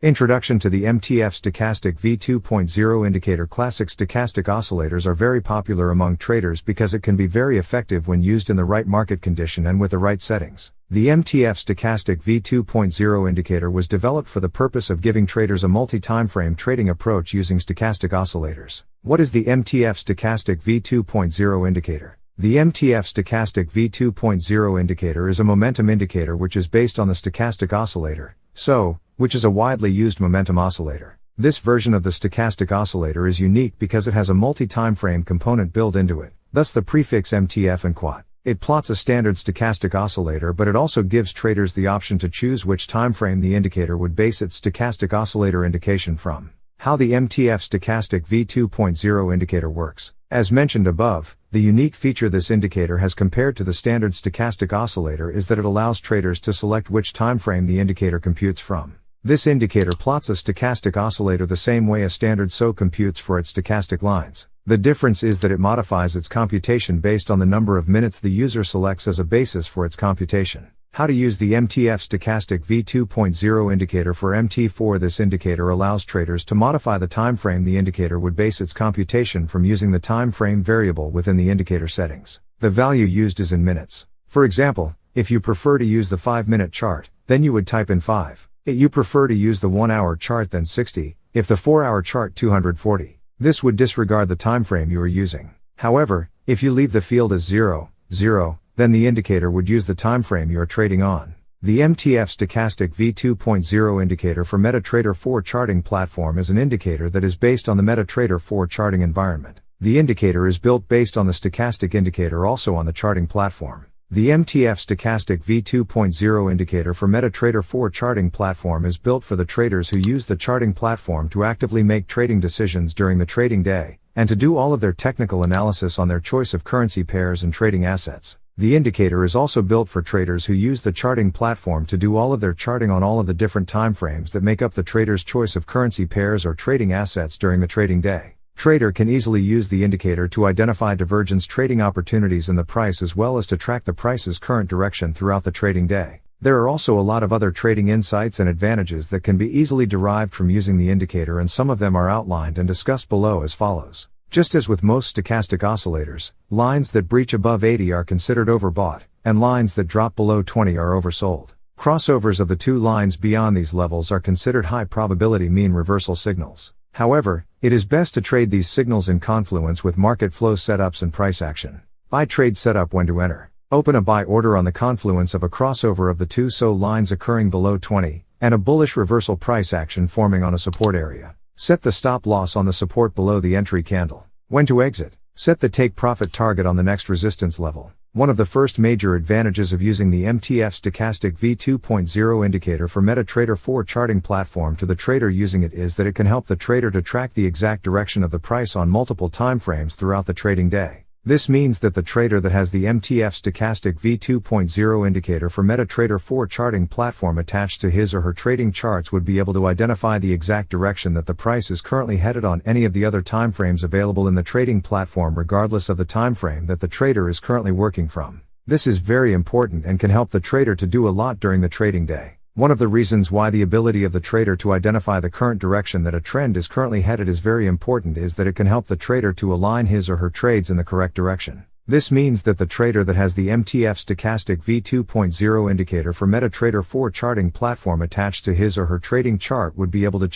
Introduction to the MTF Stochastic V2.0 indicator. Classic stochastic oscillators are very popular among traders because it can be very effective when used in the right market condition and with the right settings. The MTF Stochastic V2.0 indicator was developed for the purpose of giving traders a multi-timeframe trading approach using stochastic oscillators. What is the MTF Stochastic V2.0 indicator? The MTF Stochastic V2.0 indicator is a momentum indicator which is based on the stochastic oscillator, SO, which is a widely used momentum oscillator. This version of the stochastic oscillator is unique because it has a multi-timeframe component built into it, thus the prefix MTF and quat. It plots a standard stochastic oscillator, but it also gives traders the option to choose which timeframe the indicator would base its stochastic oscillator indication from. How the MTF Stochastic V2.0 indicator works. As mentioned above, the unique feature this indicator has compared to the standard stochastic oscillator is that it allows traders to select which timeframe the indicator computes from. This indicator plots a stochastic oscillator the same way a standard SO computes for its stochastic lines. The difference is that it modifies its computation based on the number of minutes the user selects as a basis for its computation. How to use the MTF Stochastic V2.0 indicator for MT4. This indicator allows traders to modify the timeframe the indicator would base its computation from using the time frame variable within the indicator settings. The value used is in minutes. For example, if you prefer to use the 5-minute chart, then you would type in 5. If you prefer to use the 1-hour chart, then 60, if the 4-hour chart 240. This would disregard the time frame you are using. However, if you leave the field as 0, 0, then the indicator would use the time frame you are trading on. The MTF Stochastic V2.0 indicator for MetaTrader 4 charting platform is an indicator that is based on the MetaTrader 4 charting environment. The indicator is built based on the stochastic indicator also on the charting platform. The MTF Stochastic V2.0 indicator for MetaTrader 4 charting platform is built for the traders who use the charting platform to actively make trading decisions during the trading day, and to do all of their technical analysis on their choice of currency pairs and trading assets. The indicator is also built for traders who use the charting platform to do all of their charting on all of the different timeframes that make up the trader's choice of currency pairs or trading assets during the trading day. Trader can easily use the indicator to identify divergence trading opportunities in the price as well as to track the price's current direction throughout the trading day. There are also a lot of other trading insights and advantages that can be easily derived from using the indicator, and some of them are outlined and discussed below as follows. Just as with most stochastic oscillators, lines that breach above 80 are considered overbought, and lines that drop below 20 are oversold. Crossovers of the two lines beyond these levels are considered high probability mean reversal signals. However, it is best to trade these signals in confluence with market flow setups and price action. Buy trade setup. When to enter. Open a buy order on the confluence of a crossover of the two SO lines occurring below 20, and a bullish reversal price action forming on a support area. Set the stop loss on the support below the entry candle. When to exit. Set the take profit target on the next resistance level. One of the first major advantages of using the MTF Stochastic V2.0 indicator for MetaTrader 4 charting platform to the trader using it is that it can help the trader to track the exact direction of the price on multiple timeframes throughout the trading day. This means that the trader that has the MTF Stochastic V2.0 indicator for MetaTrader 4 charting platform attached to his or her trading charts would be able to identify the exact direction that the price is currently headed on any of the other timeframes available in the trading platform, regardless of the timeframe that the trader is currently working from. This is very important and can help the trader to do a lot during the trading day. One of the reasons why the ability of the trader to identify the current direction that a trend is currently headed is very important is that it can help the trader to align his or her trades in the correct direction. This means that the trader that has the MTF Stochastic V2.0 indicator for MetaTrader 4 charting platform attached to his or her trading chart would be able to